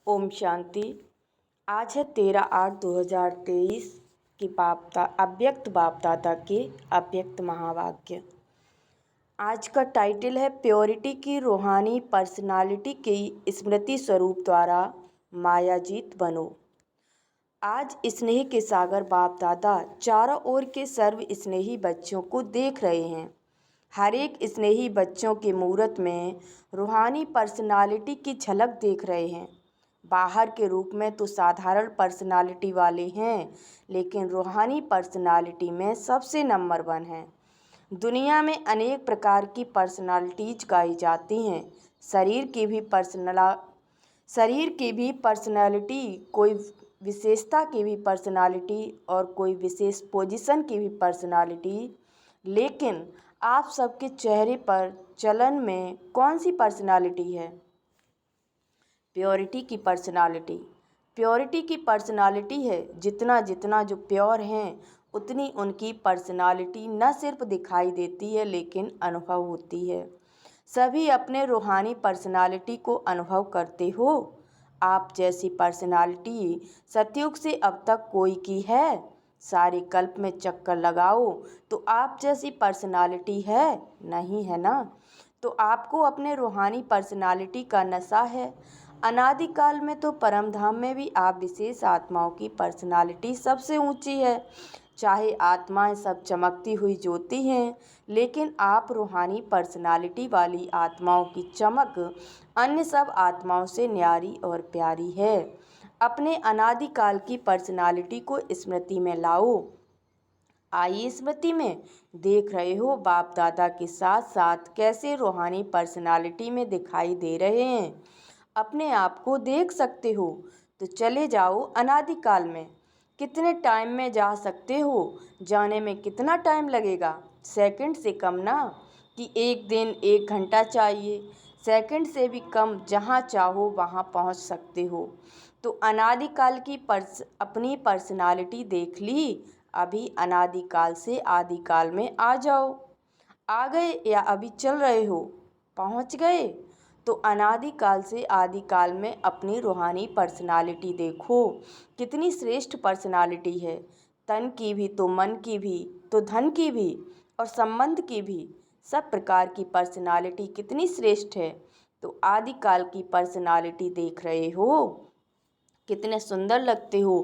ओम शांति। आज है 13/8/2023 की अव्यक्त बाप दादा के अव्यक्त महावाक्य। आज का टाइटल है प्योरिटी की रूहानी पर्सनालिटी की स्मृति स्वरूप द्वारा मायाजीत बनो। आज स्नेह के सागर बाप दादा चारों ओर के सर्व स्नेही बच्चों को देख रहे हैं। हर एक स्नेही बच्चों के मूरत में रूहानी पर्सनालिटी की झलक देख रहे हैं। बाहर के रूप में तो साधारण पर्सनालिटी वाले हैं, लेकिन रूहानी पर्सनालिटी में सबसे नंबर 1 है। दुनिया में अनेक प्रकार की पर्सनालिटीज गाई जाती हैं। शरीर की भी पर्सनालिटी, कोई विशेषता की भी पर्सनालिटी और कोई विशेष पोजीशन की भी पर्सनालिटी। लेकिन आप सबके चेहरे पर चलन में कौन सी पर्सनालिटी है? प्योरिटी की पर्सनालिटी। प्योरिटी की पर्सनालिटी है। जितना जितना जो प्योर हैं उतनी उनकी पर्सनालिटी न सिर्फ दिखाई देती है लेकिन अनुभव होती है। सभी अपने रूहानी पर्सनालिटी को अनुभव करते हो। आप जैसी पर्सनालिटी सतयुग से अब तक कोई की है? सारे कल्प में चक्कर लगाओ तो आप जैसी पर्सनालिटी है नहीं, है ना? तो आपको अपने रूहानी पर्सनालिटी का नशा है। अनादिकाल में तो परम धाम में भी आप विशेष आत्माओं की पर्सनालिटी सबसे ऊंची है। चाहे आत्माएं सब चमकती हुई ज्योति हैं, लेकिन आप रूहानी पर्सनालिटी वाली आत्माओं की चमक अन्य सब आत्माओं से न्यारी और प्यारी है। अपने अनादिकाल की पर्सनालिटी को स्मृति में लाओ। आइए स्मृति में देख रहे हो बाप दादा के साथ साथ कैसे रूहानी पर्सनालिटी में दिखाई दे रहे हैं। अपने आप को देख सकते हो तो चले जाओ अनादिकाल में। कितने टाइम में जा सकते हो? जाने में कितना टाइम लगेगा? सेकंड से कम ना, कि एक दिन 1 घंटा चाहिए? सेकंड से भी कम, जहाँ चाहो वहाँ पहुँच सकते हो। तो अनादिकाल की अपनी पर्सनालिटी देख ली। अभी अनादिकाल से आदिकाल में आ जाओ। आ गए या अभी चल रहे हो? पहुँच गए? तो अनादिकाल से आदिकाल में अपनी रूहानी पर्सनालिटी देखो। कितनी श्रेष्ठ पर्सनालिटी है। तन की भी तो, मन की भी तो, धन की भी और संबंध की भी, सब प्रकार की पर्सनालिटी कितनी श्रेष्ठ है। तो आदिकाल की पर्सनालिटी देख रहे हो। कितने सुंदर लगते हो,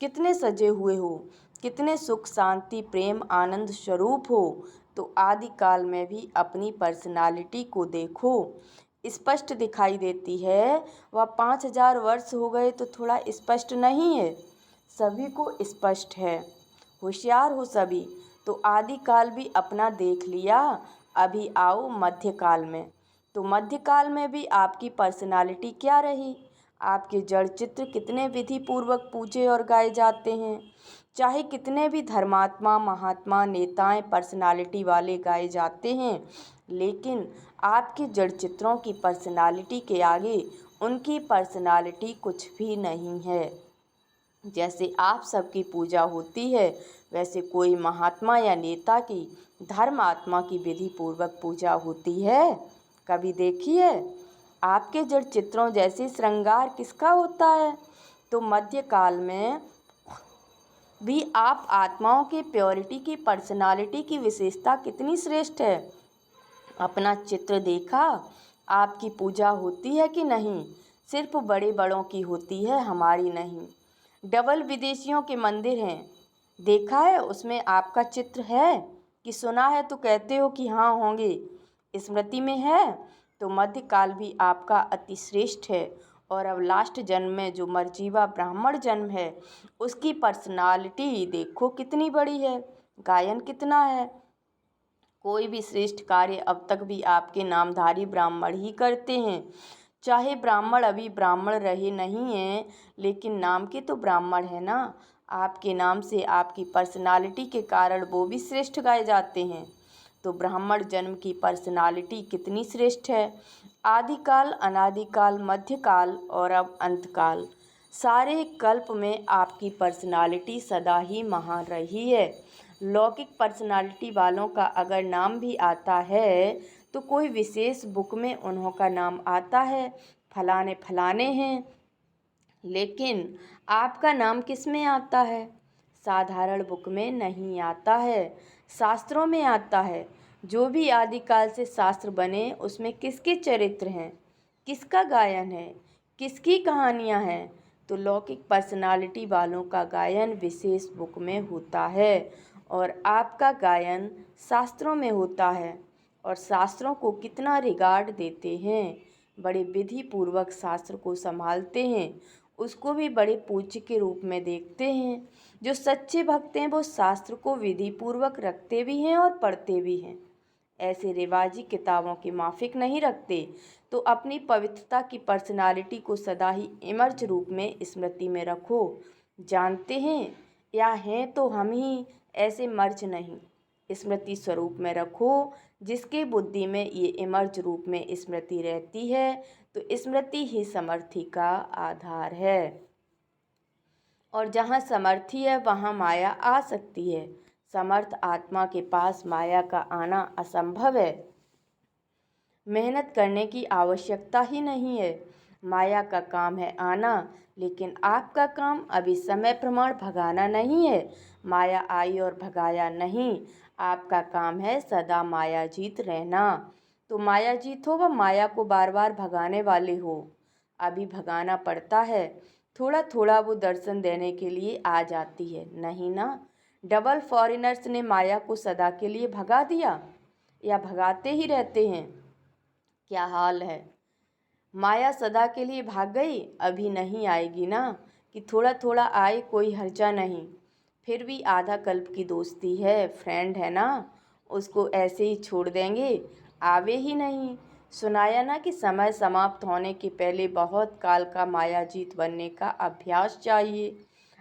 कितने सजे हुए हो, कितने सुख शांति प्रेम आनंद स्वरूप हो। तो आदिकाल में भी अपनी पर्सनालिटी को देखो। स्पष्ट दिखाई देती है। वह 5000 वर्ष हो गए तो थोड़ा स्पष्ट नहीं है? सभी को स्पष्ट है। होशियार हो सभी। तो आदिकाल भी अपना देख लिया। अभी आओ मध्यकाल में। तो मध्यकाल में भी आपकी पर्सनालिटी क्या रही? आपके जड़ चित्र कितने विधि पूर्वक पूजे और गाए जाते हैं। चाहे कितने भी धर्मात्मा महात्मा नेताएं पर्सनालिटी वाले गाए जाते हैं, लेकिन आपके जड़ चित्रों की पर्सनालिटी के आगे उनकी पर्सनालिटी कुछ भी नहीं है। जैसे आप सबकी पूजा होती है, वैसे कोई महात्मा या नेता की, धर्म आत्मा की विधि पूर्वक पूजा होती है? कभी देखी है? आपके जड़ चित्रों जैसे श्रृंगार किसका होता है? तो मध्यकाल में भी आप आत्माओं के प्योरिटी की पर्सनालिटी की विशेषता कितनी श्रेष्ठ है। अपना चित्र देखा? आपकी पूजा होती है कि नहीं? सिर्फ बड़े बड़ों की होती है, हमारी नहीं। डबल विदेशियों के मंदिर हैं, देखा है? उसमें आपका चित्र है कि सुना है तो कहते हो कि हाँ होंगे। स्मृति में है? तो मध्यकाल भी आपका अति श्रेष्ठ है। और अब लास्ट जन्म में जो मरजीवा ब्राह्मण जन्म है, उसकी पर्सनालिटी देखो कितनी बड़ी है। गायन कितना है। कोई भी श्रेष्ठ कार्य अब तक भी आपके नामधारी ब्राह्मण ही करते हैं। चाहे ब्राह्मण अभी ब्राह्मण रहे नहीं हैं, लेकिन नाम के तो ब्राह्मण है ना। आपके नाम से, आपकी पर्सनालिटी के कारण वो भी श्रेष्ठ गाए जाते हैं। तो ब्राह्मण जन्म की पर्सनालिटी कितनी श्रेष्ठ है। आदिकाल अनादिकाल मध्यकाल और अब अंतकाल, सारे कल्प में आपकी पर्सनालिटी सदा ही महान रही है। लौकिक पर्सनालिटी वालों का अगर नाम भी आता है तो कोई विशेष बुक में उन्हों का नाम आता है, फलाने फलाने हैं। लेकिन आपका नाम किस में आता है? साधारण बुक में नहीं आता है, शास्त्रों में आता है। जो भी आदिकाल से शास्त्र बने उसमें किसके चरित्र हैं, किसका गायन है, किसकी कहानियाँ हैं? तो लौकिक पर्सनालिटी वालों का गायन विशेष बुक में होता है और आपका गायन शास्त्रों में होता है। और शास्त्रों को कितना रिगार्ड देते हैं, बड़े विधि पूर्वक शास्त्र को संभालते हैं, उसको भी बड़े पूज्य के रूप में देखते हैं। जो सच्चे भक्त हैं वो शास्त्र को विधि पूर्वक रखते भी हैं और पढ़ते भी हैं, ऐसे रिवाजी किताबों की माफिक नहीं रखते। तो अपनी पवित्रता की पर्सनालिटी को सदा ही इमर्च रूप में स्मृति में रखो। जानते हैं या हैं तो हम ही, ऐसे मर्ज नहीं, स्मृति स्वरूप में रखो। जिसके बुद्धि में ये इमर्ज रूप में स्मृति रहती है तो स्मृति ही समर्थि का आधार है। और जहाँ समर्थी है वहाँ माया आ सकती है। समर्थ आत्मा के पास माया का आना असंभव है। मेहनत करने की आवश्यकता ही नहीं है। माया का काम है आना, लेकिन आपका काम अभी समय प्रमाण भगाना नहीं है। माया आई और भगाया नहीं, आपका काम है सदा माया जीत रहना। तो माया जीत हो व माया को बार बार भगाने वाले हो, अभी भगाना पड़ता है। थोड़ा थोड़ा वो दर्शन देने के लिए आ जाती है, नहीं ना? डबल फॉरेनर्स ने माया को सदा के लिए भगा दिया या भगाते ही रहते हैं? क्या हाल है? माया सदा के लिए भाग गई, अभी नहीं आएगी ना, कि थोड़ा थोड़ा आए, कोई हर्जा नहीं। फिर भी आधा कल्प की दोस्ती है, फ्रेंड है ना, उसको ऐसे ही छोड़ देंगे? आवे ही नहीं। सुनाया ना कि समय समाप्त होने के पहले बहुत काल का मायाजीत बनने का अभ्यास चाहिए।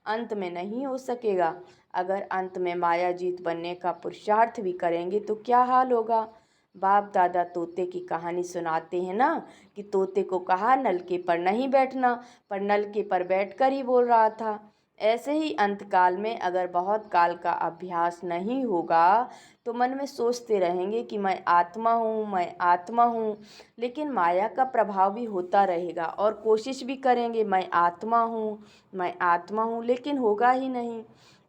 अंत में नहीं हो सकेगा। अगर अंत में मायाजीत बनने का पुरुषार्थ भी करेंगे तो क्या हाल होगा? बाप दादा तोते की कहानी सुनाते हैं ना, कि तोते को कहा नलके पर नहीं बैठना, पर नलके पर बैठकर ही बोल रहा था। ऐसे ही अंतकाल में अगर बहुत काल का अभ्यास नहीं होगा तो मन में सोचते रहेंगे कि मैं आत्मा हूँ, मैं आत्मा हूँ, लेकिन माया का प्रभाव भी होता रहेगा और कोशिश भी करेंगे मैं आत्मा हूँ, मैं आत्मा हूँ, लेकिन होगा ही नहीं।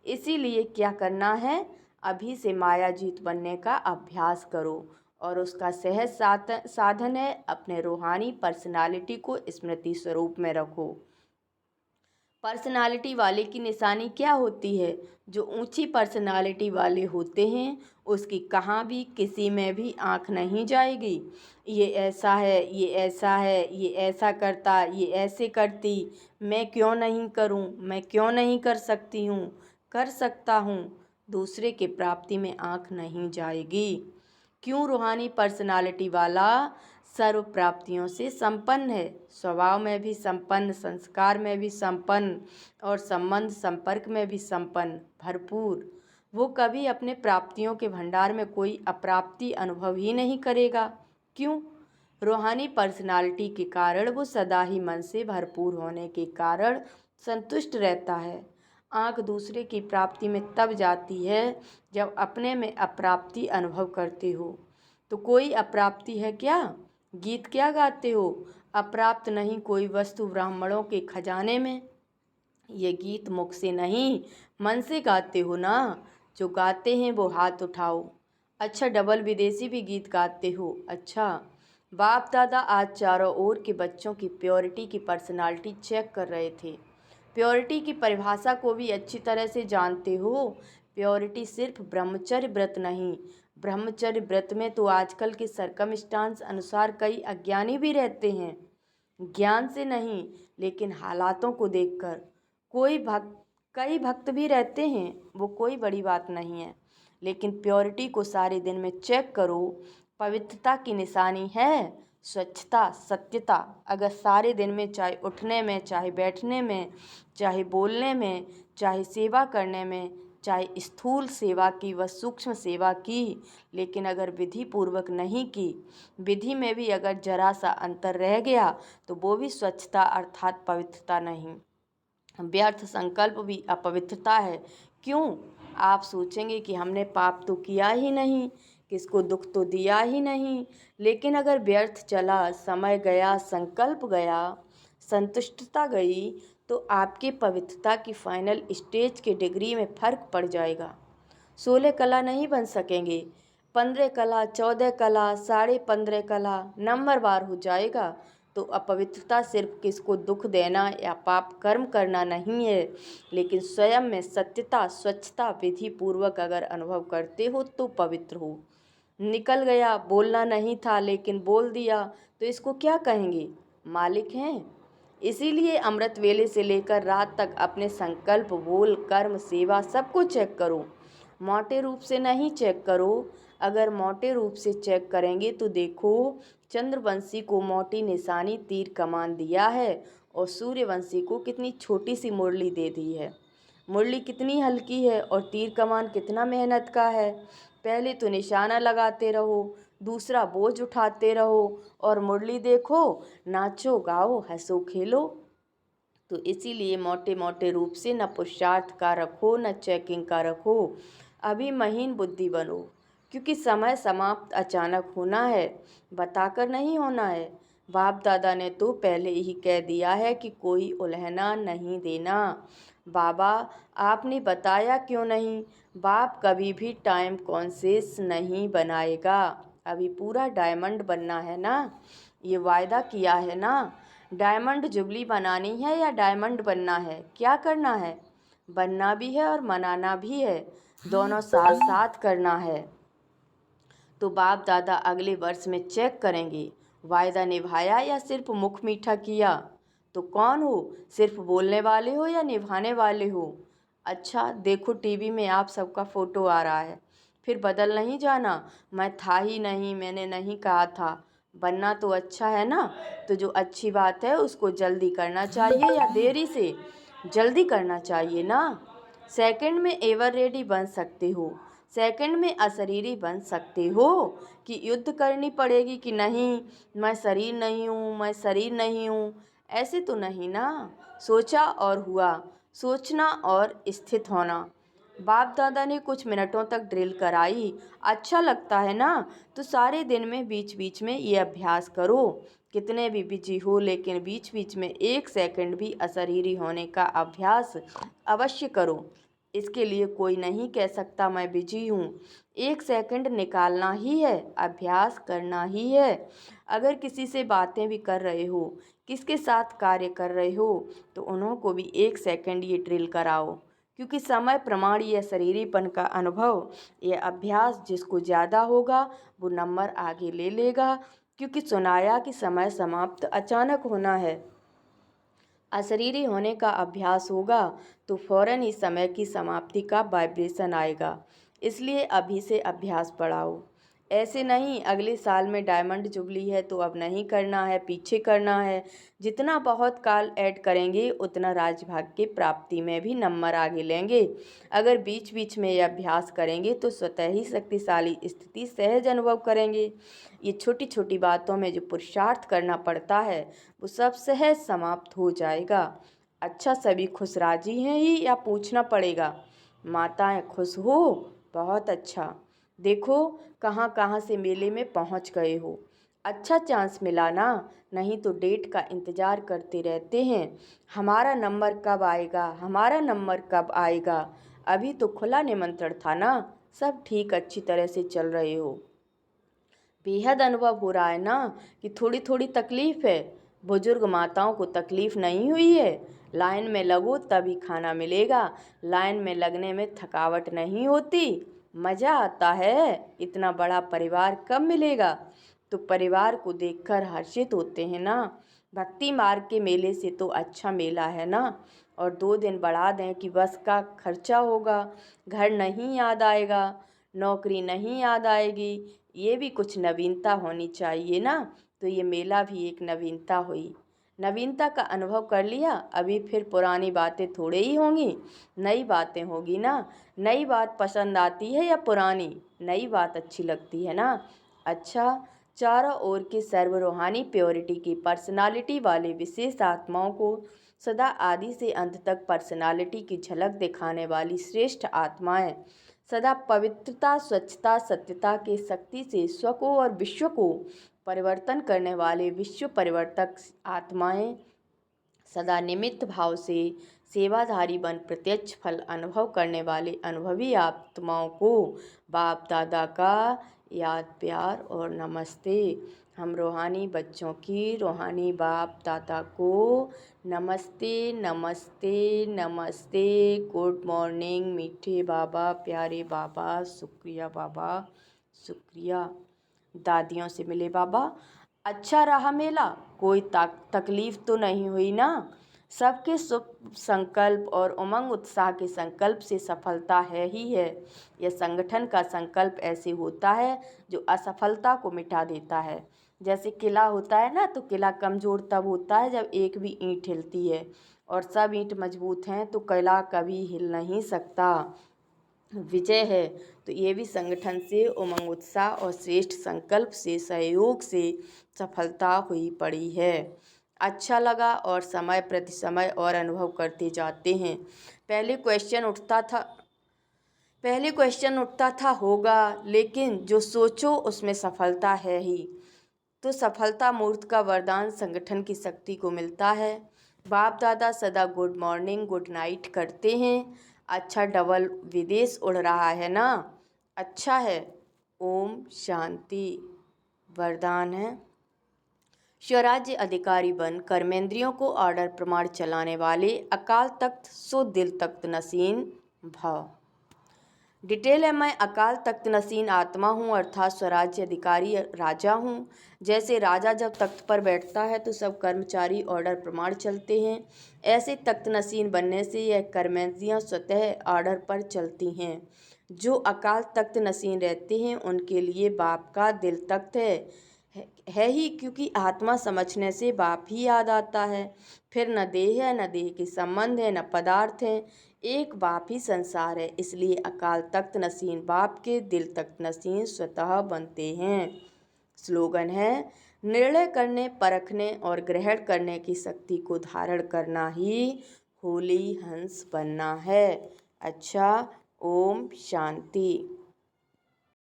इसीलिए क्या करना है? अभी से मायाजीत बनने का अभ्यास करो और उसका सहज साधन है अपने रूहानी पर्सनालिटी को स्मृति स्वरूप में रखो। पर्सनालिटी वाले की निशानी क्या होती है? जो ऊंची पर्सनालिटी वाले होते हैं उसकी कहाँ भी किसी में भी आँख नहीं जाएगी। ये ऐसा है, ये ऐसा है, ये ऐसा करता, ये ऐसे करती, मैं क्यों नहीं करूं, मैं क्यों नहीं कर सकती हूँ, कर सकता हूँ। दूसरे के प्राप्ति में आँख नहीं जाएगी। क्यों? रूहानी पर्सनालिटी वाला सर्व प्राप्तियों से संपन्न है, स्वभाव में भी संपन्न, संस्कार में भी संपन्न और संबंध संपर्क में भी संपन्न, भरपूर। वो कभी अपने प्राप्तियों के भंडार में कोई अप्राप्ति अनुभव ही नहीं करेगा। क्यों? रूहानी पर्सनालिटी के कारण वो सदा ही मन से भरपूर होने के कारण संतुष्ट रहता है। आँख दूसरे की प्राप्ति में तब जाती है जब अपने में अप्राप्ति अनुभव करते हो। तो कोई अप्राप्ति है क्या? गीत क्या गाते हो? अप्राप्त नहीं कोई वस्तु ब्राह्मणों के खजाने में। ये गीत मुख से नहीं मन से गाते हो ना? जो गाते हैं वो हाथ उठाओ। अच्छा, डबल विदेशी भी गीत गाते हो? अच्छा। बाप दादा आज चारों ओर के बच्चों की प्योरिटी की पर्सनालिटी चेक कर रहे थे। प्योरिटी की परिभाषा को भी अच्छी तरह से जानते हो। प्योरिटी सिर्फ ब्रह्मचर्य व्रत नहीं, ब्रह्मचर्य व्रत में तो आजकल के सरकमस्टांस अनुसार कई अज्ञानी भी रहते हैं। ज्ञान से नहीं लेकिन हालातों को देखकर। कई भक्त भी रहते हैं, वो कोई बड़ी बात नहीं है, लेकिन प्योरिटी को सारे दिन में चेक करो। पवित्रता की निशानी है स्वच्छता, सत्यता। अगर सारे दिन में, चाहे उठने में, चाहे बैठने में, चाहे बोलने में, चाहे सेवा करने में, चाहे स्थूल सेवा की व सूक्ष्म सेवा की, लेकिन अगर विधि पूर्वक नहीं की, विधि में भी अगर जरा सा अंतर रह गया तो वो भी स्वच्छता अर्थात पवित्रता नहीं। व्यर्थ संकल्प भी अपवित्रता है। क्यों? आप सोचेंगे कि हमने पाप तो किया ही नहीं, किसको दुख तो दिया ही नहीं, लेकिन अगर व्यर्थ चला, समय गया, संकल्प गया, संतुष्टता गई तो आपके पवित्रता की फाइनल स्टेज के डिग्री में फर्क पड़ जाएगा। 16 कला नहीं बन सकेंगे, 15 कला, 14 कला, 15.5 कला नंबरवार हो जाएगा। तो अपवित्रता सिर्फ किसको दुख देना या पाप कर्म करना नहीं है, लेकिन स्वयं में सत्यता, स्वच्छता विधि पूर्वक अगर अनुभव करते हो तो पवित्र हो। निकल गया, बोलना नहीं था लेकिन बोल दिया, तो इसको क्या कहेंगे? मालिक हैं। इसीलिए अमृत वेले से लेकर रात तक अपने संकल्प, बोल, कर्म, सेवा सबको चेक करो। मोटे रूप से नहीं चेक करो। अगर मोटे रूप से चेक करेंगे तो देखो, चंद्रवंशी को मोटी निशानी तीर कमान दिया है और सूर्यवंशी को कितनी छोटी सी मुरली दे दी है। मुरली कितनी हल्की है और तीर कमान कितना मेहनत का है। पहले तो निशाना लगाते रहो, दूसरा बोझ उठाते रहो और मुरली देखो, नाचो गाओ हंसो खेलो। तो इसीलिए मोटे मोटे रूप से न पुरुषार्थ का रखो न चेकिंग का रखो। अभी महीन बुद्धि बनो, क्योंकि समय समाप्त अचानक होना है, बताकर नहीं होना है। बाप दादा ने तो पहले ही कह दिया है कि कोई उलझना नहीं देना। बाबा आपने बताया क्यों नहीं? बाप कभी भी टाइम कॉन्शियस नहीं बनाएगा। अभी पूरा डायमंड बनना है ना, ये वायदा किया है ना। डायमंड जुबली बनानी है या डायमंड बनना है? क्या करना है? बनना भी है और मनाना भी है, दोनों साथ साथ करना है। तो बाप दादा अगले वर्ष में चेक करेंगे, वायदा निभाया या सिर्फ मुख मीठा किया। तो कौन हो, सिर्फ बोलने वाले हो या निभाने वाले हो? अच्छा देखो, टीवी में आप सबका फ़ोटो आ रहा है, फिर बदल नहीं जाना, मैं था ही नहीं, मैंने नहीं कहा था। बनना तो अच्छा है ना, तो जो अच्छी बात है उसको जल्दी करना चाहिए या देरी से? जल्दी करना चाहिए ना। सेकंड में एवर रेडी बन सकते हो, सेकंड में अशरीरी बन सकते हो। कि युद्ध करनी पड़ेगी कि नहीं, मैं शरीर नहीं हूँ, मैं शरीर नहीं हूँ, ऐसे तो नहीं ना। सोचा और हुआ, सोचना और स्थित होना। बाप दादा ने कुछ मिनटों तक ड्रिल कराई, अच्छा लगता है ना? तो सारे दिन में बीच बीच में ये अभ्यास करो। कितने भी बिजी हो लेकिन बीच बीच में 1 सेकंड भी अशरीरी होने का अभ्यास अवश्य करो। इसके लिए कोई नहीं कह सकता मैं बिजी हूँ, 1 सेकंड निकालना ही है, अभ्यास करना ही है। अगर किसी से बातें भी कर रहे हो, किसके साथ कार्य कर रहे हो, तो उन्हों को भी 1 सेकंड ये ड्रिल कराओ। क्योंकि समय प्रमाण या शरीरीपन का अनुभव, ये अभ्यास जिसको ज़्यादा होगा वो नंबर आगे ले लेगा। क्योंकि सुनाया कि समय समाप्त अचानक होना है। अशरीरी होने का अभ्यास होगा तो फौरन ही समय की समाप्ति का वाइब्रेशन आएगा। इसलिए अभी से अभ्यास बढ़ाओ। ऐसे नहीं अगले साल में डायमंड जुबली है तो अब नहीं करना है, पीछे करना है। जितना बहुत काल ऐड करेंगे उतना राजभाग्य की प्राप्ति में भी नंबर आगे लेंगे। अगर बीच बीच में ये अभ्यास करेंगे तो स्वतः ही शक्तिशाली स्थिति सहज अनुभव करेंगे। ये छोटी छोटी बातों में जो पुरुषार्थ करना पड़ता है वो सब सहज समाप्त हो जाएगा। अच्छा सभी खुश राजी हैं ही या पूछना पड़ेगा? माताएं खुश हो? बहुत अच्छा। देखो कहाँ कहाँ से मेले में पहुँच गए हो। अच्छा चांस मिला ना, नहीं तो डेट का इंतज़ार करते रहते हैं, हमारा नंबर कब आएगा, हमारा नंबर कब आएगा। अभी तो खुला निमंत्रण था ना, सब ठीक अच्छी तरह से चल रहे हो। बेहद अनुभव हो रहा है ना कि थोड़ी थोड़ी तकलीफ़ है। बुजुर्ग माताओं को तकलीफ़ नहीं हुई है? लाइन में लगो तभी खाना मिलेगा, लाइन में लगने में थकावट नहीं होती, मज़ा आता है। इतना बड़ा परिवार कब मिलेगा? तो परिवार को देखकर हर्षित होते हैं ना। भक्ति मार्ग के मेले से तो अच्छा मेला है ना। और 2 दिन बढ़ा दें कि बस का खर्चा होगा, घर नहीं याद आएगा, नौकरी नहीं याद आएगी, ये भी कुछ नवीनता होनी चाहिए ना। तो ये मेला भी एक नवीनता हुई। नवीनता का अनुभव कर लिया, अभी फिर पुरानी बातें थोड़े ही होंगी, नई बातें होगी ना। नई बात पसंद आती है या पुरानी? नई बात अच्छी लगती है ना। अच्छा, चारों ओर के सर्व रूहानी प्योरिटी की पर्सनालिटी वाले विशेष आत्माओं को, सदा आदि से अंत तक पर्सनालिटी की झलक दिखाने वाली श्रेष्ठ आत्माएं, सदा पवित्रता, स्वच्छता, सत्यता के शक्ति से स्व को और विश्व को परिवर्तन करने वाले विश्व परिवर्तक आत्माएं, सदा निमित्त भाव से सेवाधारी बन प्रत्यक्ष फल अनुभव करने वाले अनुभवी आत्माओं को बाप दादा का याद प्यार और नमस्ते। हम रूहानी बच्चों की रूहानी बाप दादा को नमस्ते नमस्ते नमस्ते। गुड मॉर्निंग मीठे बाबा, प्यारे बाबा, शुक्रिया बाबा, शुक्रिया। दादियों से मिले बाबा, अच्छा रहा मेला, कोई तकलीफ तो नहीं हुई ना? सबके शुभ संकल्प और उमंग उत्साह के संकल्प से सफलता है ही है। यह संगठन का संकल्प ऐसे होता है जो असफलता को मिटा देता है। जैसे किला होता है ना, तो किला कमज़ोर तब होता है जब एक भी ईंट हिलती है, और सब ईंट मजबूत हैं तो किला कभी हिल नहीं सकता। विजय है तो ये भी संगठन से उमंग उत्साह और श्रेष्ठ संकल्प से सहयोग से सफलता हुई पड़ी है। अच्छा लगा और समय प्रति समय और अनुभव करते जाते हैं। पहले क्वेश्चन उठता था होगा, लेकिन जो सोचो उसमें सफलता है ही। तो सफलता मूर्त का वरदान संगठन की शक्ति को मिलता है। बाप दादा सदा गुड मॉर्निंग गुड नाइट करते हैं। अच्छा डबल विदेश उड़ रहा है ना? अच्छा है। ओम शांति। वरदान है, स्वराज्य अधिकारी बन कर्मेंद्रियों को ऑर्डर प्रमाण चलाने वाले अकाल तख्त सो दिल तख्त नसीन भव। डिटेल है, मैं अकाल तख्त नसीन आत्मा हूँ, अर्थात स्वराज्य अधिकारी राजा हूँ। जैसे राजा जब तख्त पर बैठता है तो सब कर्मचारी ऑर्डर प्रमाण चलते हैं, ऐसे तख्त नसीन बनने से यह कर्मेंद्रियाँ स्वतः ऑर्डर पर चलती हैं। जो अकाल तख्त नसीन रहते हैं उनके लिए बाप का दिल तख्त है ही, क्योंकि आत्मा समझने से बाप ही याद आता है। फिर न देह है, न देह के संबंध है, न पदार्थ है, एक बाप ही संसार है। इसलिए अकाल तख्त नसीन बाप के दिल तख्त नसीन स्वतः बनते हैं। स्लोगन है, निर्णय करने, परखने और ग्रहण करने की शक्ति को धारण करना ही होली हंस बनना है। अच्छा, ओम शांति।